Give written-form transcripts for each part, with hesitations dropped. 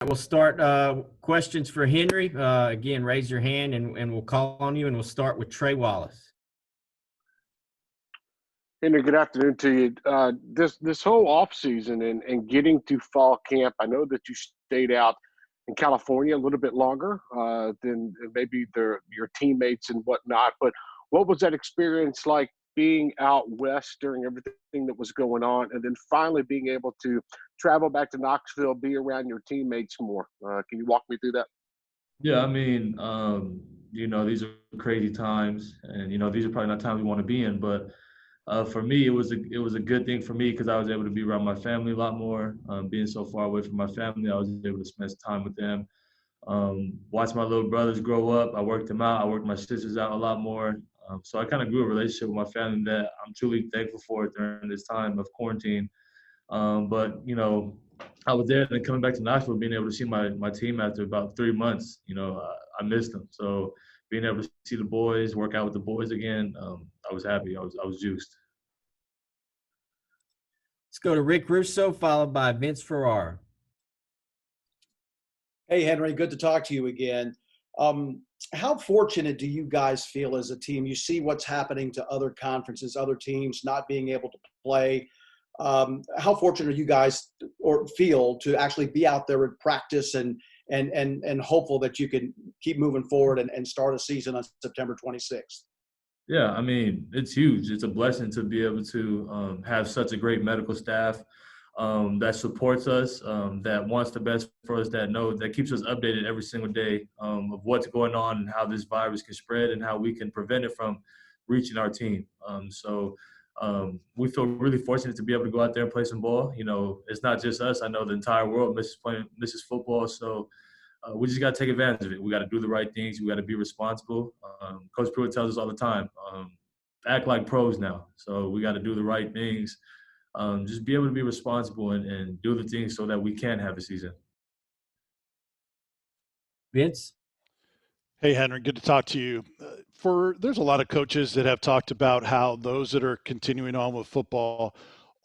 We'll start questions for Henry. Again, raise your hand and we'll call on you, and we'll start with Trey Wallace. Henry, good afternoon to you. This whole off season and getting to fall camp, I know that you stayed out in California a little bit longer than maybe your teammates and whatnot. But what was that experience like being out west during everything that was going on, and then finally being able to travel back to Knoxville, be around your teammates more? Can you walk me through that? Yeah, I mean, these are crazy times, and these are probably not times we want to be in. But for me, it was a good thing for me because I was able to be around my family a lot more. Being so far away from my family, I was able to spend time with them. Watch my little brothers grow up. I worked them out. I worked my sisters out a lot more. So I kind of grew a relationship with my family that I'm truly thankful for during this time of quarantine. But I was there, and then coming back to Knoxville, being able to see my team after about 3 months, I missed them. So being able to see the boys, work out with the boys again, I was happy. I was juiced. Let's go to Rick Russo, followed by Vince Ferrara. Hey, Henry, good to talk to you again. How fortunate do you guys feel as a team? You see what's happening to other conferences, other teams not being able to play. How fortunate are you guys or feel to actually be out there and practice and hopeful that you can keep moving forward and start a season on September 26th? Yeah, I mean, it's huge. It's a blessing to be able to have such a great medical staff that supports us, that wants the best for us, that keeps us updated every single day of what's going on and how this virus can spread and how we can prevent it from reaching our team. We feel really fortunate to be able to go out there and play some ball. It's not just us. I know the entire world misses football. So we just got to take advantage of it. We got to do the right things. We got to be responsible. Coach Pruitt tells us all the time, act like pros now. So we got to do the right things. Just be able to be responsible and do the things so that we can have a season. Vince? Hey, Henry, good to talk to you. There's a lot of coaches that have talked about how those that are continuing on with football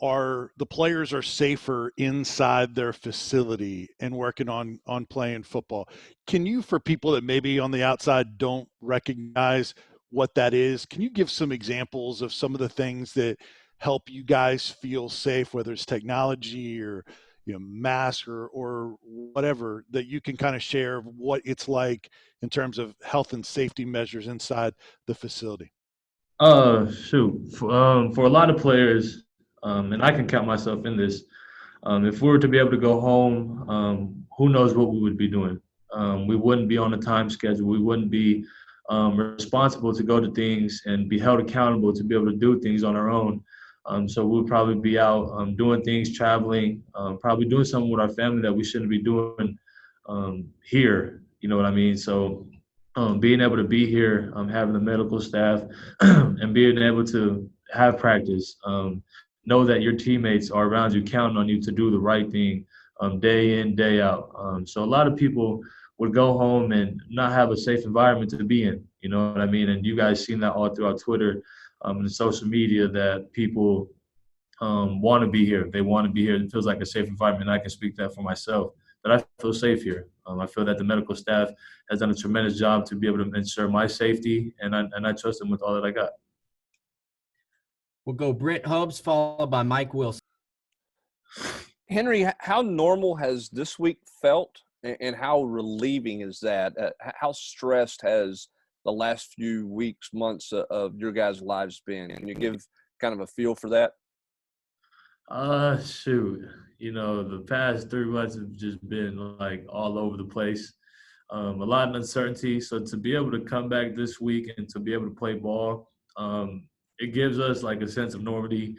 the players are safer inside their facility and working on playing football. Can you, for people that maybe on the outside don't recognize what that is, can you give some examples of some of the things that help you guys feel safe, whether it's technology or mask or whatever, that you can kind of share what it's like in terms of health and safety measures inside the facility? For a lot of players, and I can count myself in this, if we were to be able to go home, who knows what we would be doing. We wouldn't be on a time schedule. We wouldn't be responsible to go to things and be held accountable to be able to do things on our own. So we'll probably be out doing things, traveling, probably doing something with our family that we shouldn't be doing here. You know what I mean? So being able to be here, having the medical staff, and being able to have practice, know that your teammates are around you, counting on you to do the right thing day in, day out. So a lot of people would go home and not have a safe environment to be in. You know what I mean? And you guys seen that all throughout Twitter and social media, that people want to be here. They want to be here. It feels like a safe environment. I can speak that for myself, that I feel safe here. I feel that the medical staff has done a tremendous job to be able to ensure my safety, and I trust them with all that I got. We'll go Brent Hubbs, followed by Mike Wilson. Henry, how normal has this week felt, and how relieving is that? How stressed has the last few weeks, months of your guys' lives been? Can you give kind of a feel for that? The past 3 months have just been like all over the place. A lot of uncertainty. So to be able to come back this week and to be able to play ball, it gives us like a sense of normality.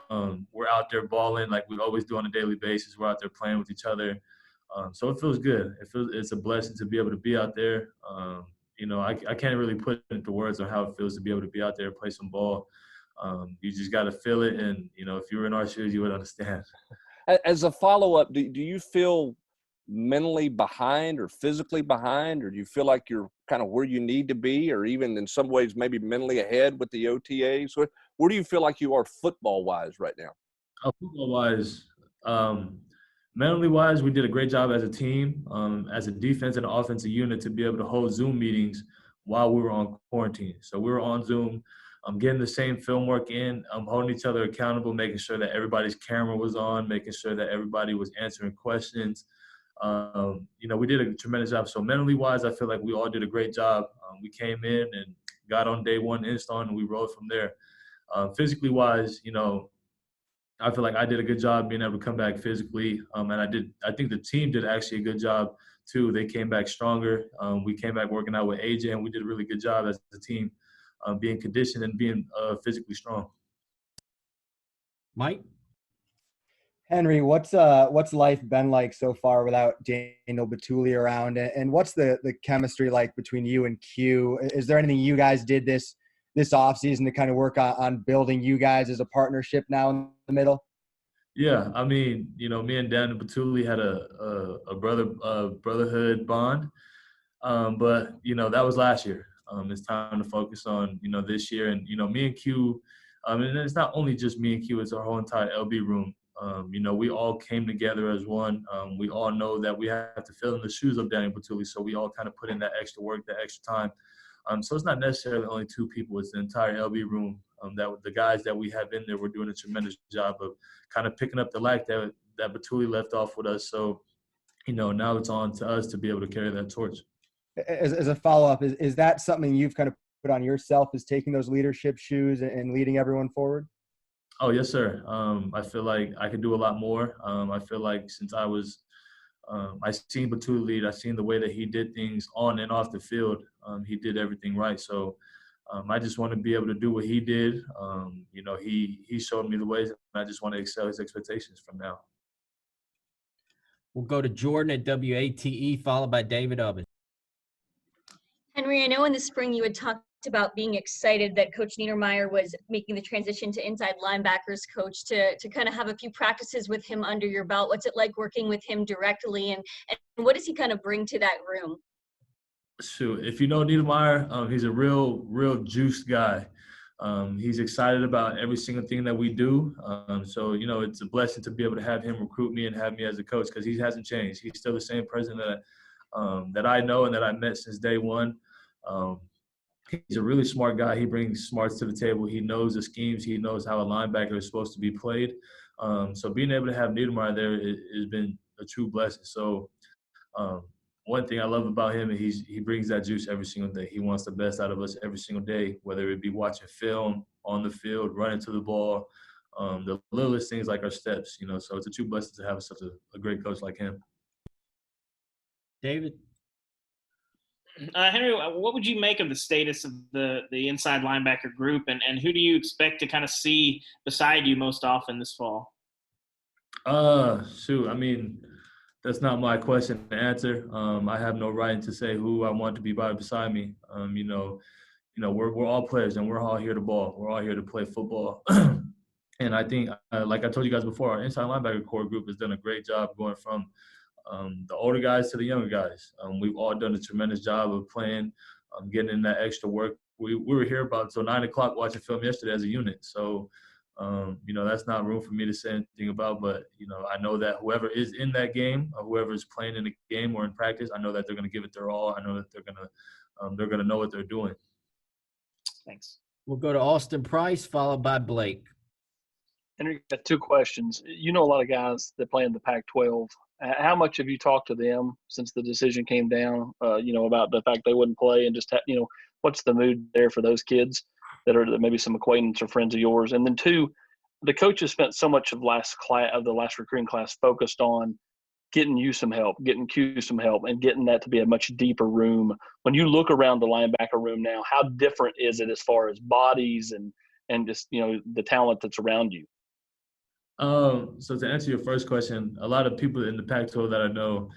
We're out there balling like we always do on a daily basis. We're out there playing with each other. So it feels good. It's a blessing to be able to be out there. I can't really put into words on how it feels to be able to be out there and play some ball. You just got to feel it. And, if you were in our shoes, you would understand. As a follow-up, do you feel mentally behind or physically behind, or do you feel like you're kind of where you need to be, or even in some ways maybe mentally ahead with the OTAs? Where do you feel like you are football-wise right now? Football-wise, Mentally-wise, we did a great job as a team, as a defense and offensive unit to be able to hold Zoom meetings while we were on quarantine. So we were on Zoom, getting the same film work in, holding each other accountable, making sure that everybody's camera was on, making sure that everybody was answering questions. We did a tremendous job. So mentally-wise, I feel like we all did a great job. We came in and got on day one install, and we rolled from there. Physically-wise, I feel like I did a good job being able to come back physically, and I think the team did actually a good job too. They came back stronger. We came back working out with AJ, and we did a really good job as a team, being conditioned and being physically strong. Mike? Henry, what's life been like so far without Daniel Batuli around, and what's the chemistry like between you and Q? Is there anything you guys did this offseason to kind of work on building you guys as a partnership now in the middle? Yeah, I mean, me and Daniel Batuli had a brotherhood bond, but that was last year. It's time to focus on this year, and me and Q, and it's not only just me and Q; it's our whole entire LB room. We all came together as one. We all know that we have to fill in the shoes of Daniel Batuli, so we all kind of put in that extra work, that extra time. So it's not necessarily only two people; it's the entire LB room. That the guys that we have in there were doing a tremendous job of kind of picking up the lack that Batuli left off with us. So, now it's on to us to be able to carry that torch. As a follow-up, is that something you've kind of put on yourself, is taking those leadership shoes and leading everyone forward? Oh, yes, sir. I feel like I could do a lot more. I feel like since I seen Batuli lead, I seen the way that he did things on and off the field. He did everything right. So I just want to be able to do what he did. He showed me the ways, and I just want to excel his expectations from now. We'll go to Jordan at WATE, followed by David Ubbin. Henry, I know in the spring you had talked about being excited that Coach Niedermeyer was making the transition to inside linebackers coach to kind of have a few practices with him under your belt. What's it like working with him directly, and what does he kind of bring to that room? Shoot, if you know Niedermeyer, he's a real juiced guy. He's excited about every single thing that we do. So it's a blessing to be able to have him recruit me and have me as a coach, because he hasn't changed. He's still the same president that I know and that I met since day one. He's a really smart guy. He brings smarts to the table. He knows the schemes. He knows how a linebacker is supposed to be played. So being able to have Niedermeyer there has been a true blessing. So one thing I love about him is he brings that juice every single day. He wants the best out of us every single day, whether it be watching film, on the field, running to the ball, the littlest things like our steps, So it's a true blessing to have such a great coach like him. David? Henry, what would you make of the status of the inside linebacker group, and who do you expect to kind of see beside you most often this fall? I mean, that's not my question to answer. I have no right to say who I want to be beside me. We're all players, and we're all here to ball. We're all here to play football. And I think, like I told you guys before, our inside linebacker core group has done a great job going from the older guys to the younger guys. We've all done a tremendous job of playing, getting in that extra work. We were here about until 9 o'clock watching film yesterday as a unit. So, that's not room for me to say anything about. But, I know that whoever is in that game, or whoever is playing in the game or in practice, I know that they're going to give it their all. I know that they're going to know what they're doing. Thanks. We'll go to Austin Price, followed by Blake. Henry, got two questions. You know a lot of guys that play in the Pac-12. How much have you talked to them since the decision came down, about the fact they wouldn't play, and just, what's the mood there for those kids that are maybe some acquaintance or friends of yours? And then two, the coaches spent so much of the last recruiting class focused on getting you some help, getting Q some help, and getting that to be a much deeper room. When you look around the linebacker room now, how different is it as far as bodies and just, the talent that's around you? So to answer your first question, a lot of people in the Pac-12 that I know,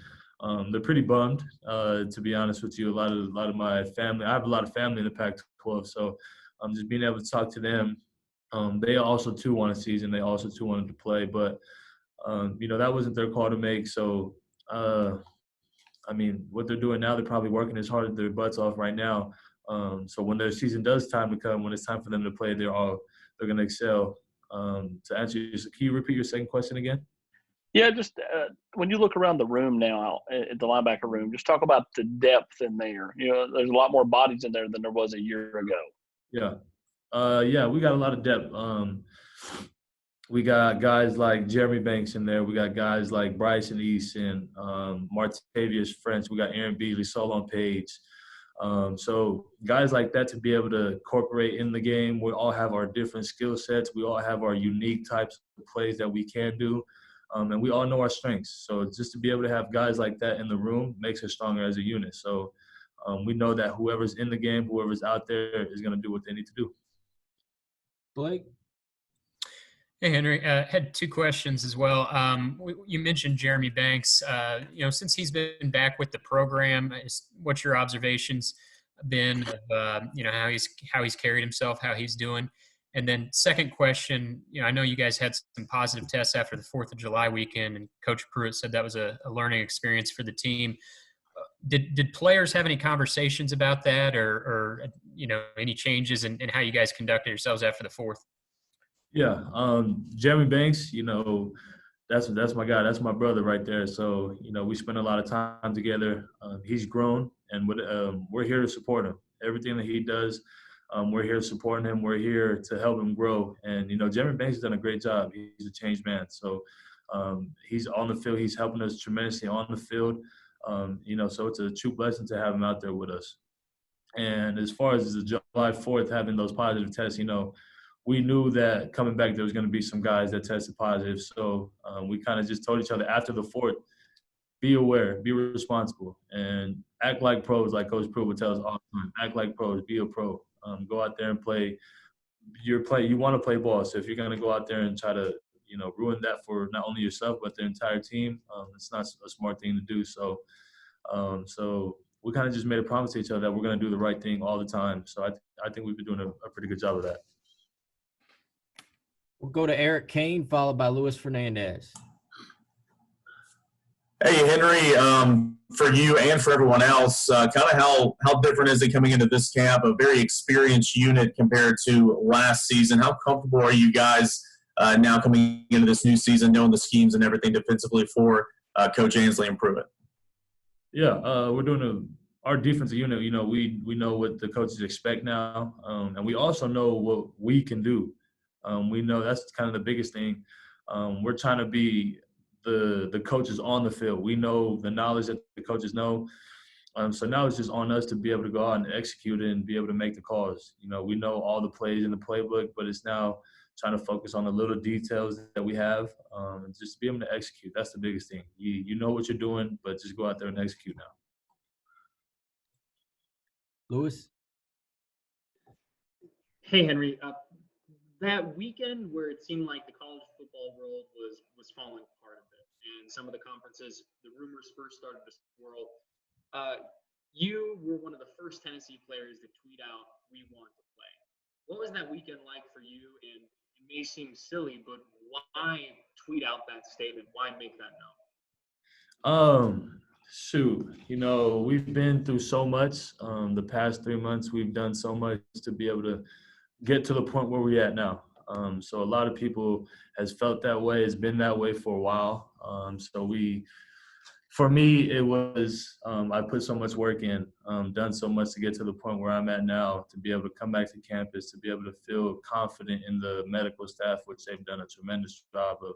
they're pretty bummed, to be honest with you. A lot of my family, I have a lot of family in the Pac-12, so just being able to talk to them. They also too want a season. They also too wanted to play, but that wasn't their call to make. So what they're doing now, they're probably working as hard as their butts off right now. So when their season does time to come, when it's time for them to play, they're going to excel. To answer can you repeat your second question again? Yeah, just when you look around the room now at the linebacker room, just talk about the depth in there. There's a lot more bodies in there than there was a year ago. Yeah. Yeah, we got a lot of depth. We got guys like Jeremy Banks in there. We got guys like Bryson Easton, Martavius French. We got Aaron Beasley, Solon Page. So guys like that to be able to incorporate in the game. We all have our different skill sets. We all have our unique types of plays that we can do. And we all know our strengths. So just to be able to have guys like that in the room makes us stronger as a unit. So we know that whoever's in the game, whoever's out there is going to do what they need to do. Blake? Hey, Henry. Had two questions as well. You mentioned Jeremy Banks. Since he's been back with the program, what's your observations been of how he's carried himself, how he's doing? And then second question, I know you guys had some positive tests after the 4th of July weekend, and Coach Pruitt said that was a learning experience for the team. Did players have any conversations about that, or any changes in how you guys conducted yourselves after the 4th? Yeah, Jeremy Banks, that's my guy. That's my brother right there. So, we spend a lot of time together. He's grown, and we're here to support him. Everything that he does, we're here supporting him. We're here to help him grow. And, Jeremy Banks has done a great job. He's a changed man. So he's on the field. He's helping us tremendously on the field. So it's a true blessing to have him out there with us. And as far as the July 4th having those positive tests, we knew that coming back there was going to be some guys that tested positive. So we kind of just told each other after the 4th, be aware, be responsible, and act like pros, like Coach Pruitt would tell us all the time. Act like pros, be a pro. Go out there and play. You want to play ball. So if you're going to go out there and try to, ruin that for not only yourself but the entire team, it's not a smart thing to do. So we kind of just made a promise to each other that we're going to do the right thing all the time. So I think we've been doing a pretty good job of that. We'll go to Eric Kane, followed by Luis Fernandez. Hey, Henry, for you and for everyone else, kind of how different is it coming into this camp, a very experienced unit compared to last season? How comfortable are you guys now coming into this new season, knowing the schemes and everything defensively for Coach Ansley and Pruitt? Yeah, we're doing our defensive unit. We know what the coaches expect now, and we also know what we can do. We know that's kind of the biggest thing. We're trying to be the coaches on the field. We know the knowledge that the coaches know. So now it's just on us to be able to go out and execute it and be able to make the calls. We know all the plays in the playbook, but it's now trying to focus on the little details that we have and just be able to execute. That's the biggest thing. You know what you're doing, but just go out there and execute now. Luis? Hey, Henry. That weekend where it seemed like the college football world was falling apart a bit, and some of the conferences, the rumors first started to swirl. You were one of the first Tennessee players to tweet out, "We want to play." What was that weekend like for you? And it may seem silly, but why tweet out that statement? Why make that known? We've been through so much. The past 3 months, we've done so much to be able to get to the point where we're at now. So a lot of people has felt that way. It's been that way for a while. For me, it was I put so much work in, done so much to get to the point where I'm at now, to be able to come back to campus, to be able to feel confident in the medical staff, which they've done a tremendous job of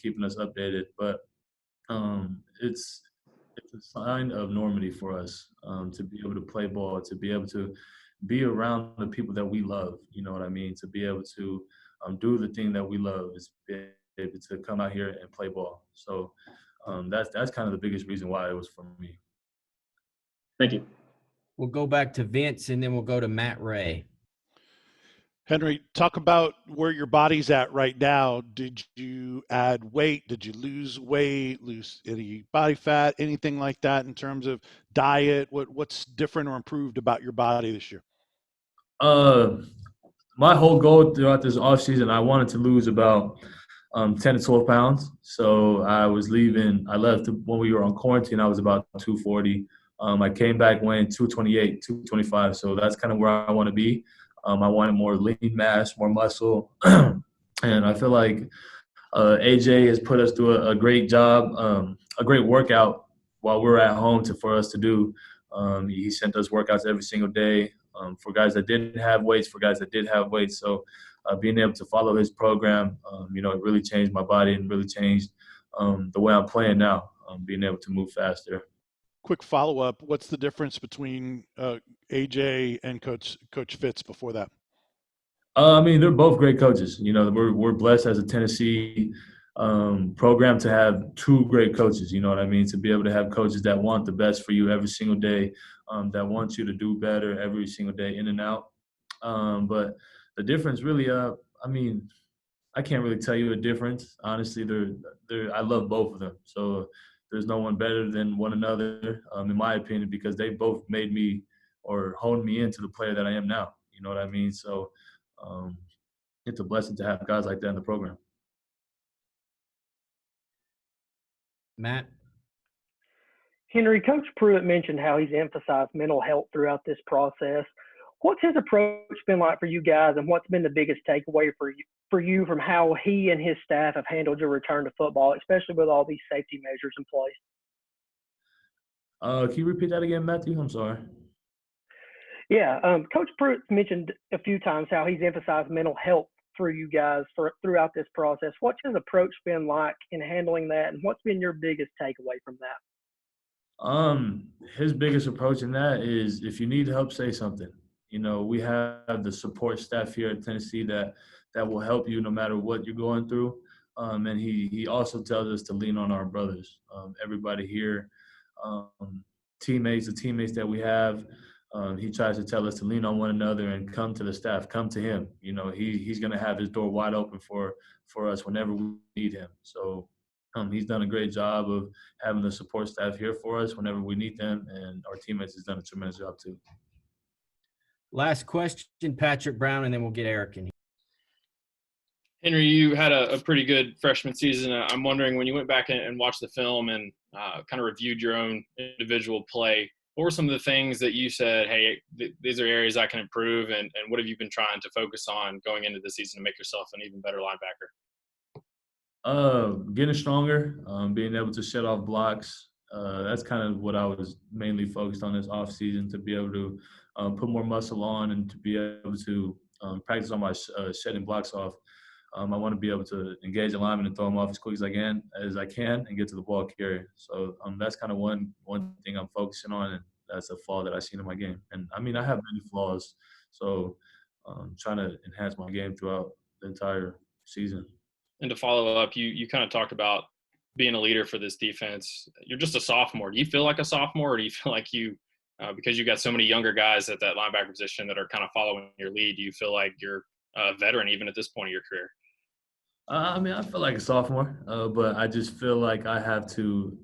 keeping us updated. But it's a sign of normality for us to be able to play ball, to be able to be around the people that we love, you know what I mean? To be able to do the thing that we love is be able to come out here and play ball. So that's kind of the biggest reason why it was for me. Thank you. We'll go back to Vince, and then we'll go to Matt Ray. Henry, talk about where your body's at right now. Did you add weight? Did you lose weight, lose any body fat, anything like that in terms of diet? What's different or improved about your body this year? My whole goal throughout this offseason, I wanted to lose about 10 to 12 pounds. So I left when we were on quarantine, I was about 240. I came back weighing 228, 225. So that's kind of where I want to be. I wanted more lean mass, more muscle. And I feel like AJ has put us through a great job, a great workout while we're at home for us to do. He sent us workouts every single day for guys that didn't have weights, for guys that did have weights. So being able to follow his program, it really changed my body and really changed the way I'm playing now, being able to move faster. Quick follow-up, what's the difference between AJ and Coach Fitz before that? They're both great coaches. We're blessed as a Tennessee program to have two great coaches. You know what I mean? To be able to have coaches that want the best for you every single day, that want you to do better every single day in and out. But the difference really, I can't really tell you a difference. Honestly, I love both of them. So there's no one better than one another, in my opinion, because they both made me or honed me into the player that I am now. You know what I mean? So it's a blessing to have guys like that in the program. Matt? Henry, Coach Pruitt mentioned how he's emphasized mental health throughout this process. What's his approach been like for you guys, and what's been the biggest takeaway for you from how he and his staff have handled your return to football, especially with all these safety measures in place? Can you repeat that again, Matthew? I'm sorry. Yeah, Coach Pruitt mentioned a few times how he's emphasized mental health for you guys throughout this process. What's his approach been like in handling that, and what's been your biggest takeaway from that? His biggest approach in that is, if you need help, say something. We have the support staff here at Tennessee that will help you no matter what you're going through. And he also tells us to lean on our brothers. Everybody here, the teammates that we have, he tries to tell us to lean on one another and come to the staff, come to him. He's going to have his door wide open for us whenever we need him. So he's done a great job of having the support staff here for us whenever we need them, and our teammates has done a tremendous job too. Last question, Patrick Brown, and then we'll get Eric in here. Henry, you had a pretty good freshman season. I'm wondering, when you went back and watched the film and kind of reviewed your own individual play, what were some of the things that you said, hey, these are areas I can improve, and what have you been trying to focus on going into the season to make yourself an even better linebacker? Getting stronger, being able to shut off blocks. That's kind of what I was mainly focused on this offseason, to be able to put more muscle on and to be able to practice on my shedding blocks off. I want to be able to engage a lineman and throw them off as quick as I can and get to the ball carrier. So that's kind of one thing I'm focusing on, and that's a flaw that I've seen in my game. And I have many flaws, so trying to enhance my game throughout the entire season. And to follow up, you kind of talked about being a leader for this defense. You're just a sophomore. Do you feel like a sophomore, or do you feel like because you got so many younger guys at that linebacker position that are kind of following your lead, do you feel like you're a veteran even at this point of your career? I feel like a sophomore, but I just feel like I have to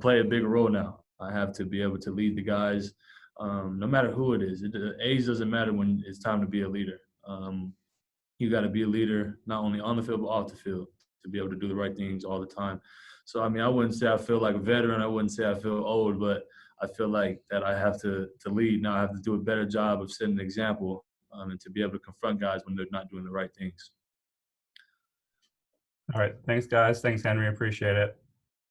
play a bigger role now. I have to be able to lead the guys, no matter who it is. Age doesn't matter when it's time to be a leader. You got to be a leader not only on the field but off the field to be able to do the right things all the time. So, I wouldn't say I feel like a veteran. I wouldn't say I feel old, but I feel like that I have to lead. Now I have to do a better job of setting an example and to be able to confront guys when they're not doing the right things. All right. Thanks, guys. Thanks, Henry. Appreciate it.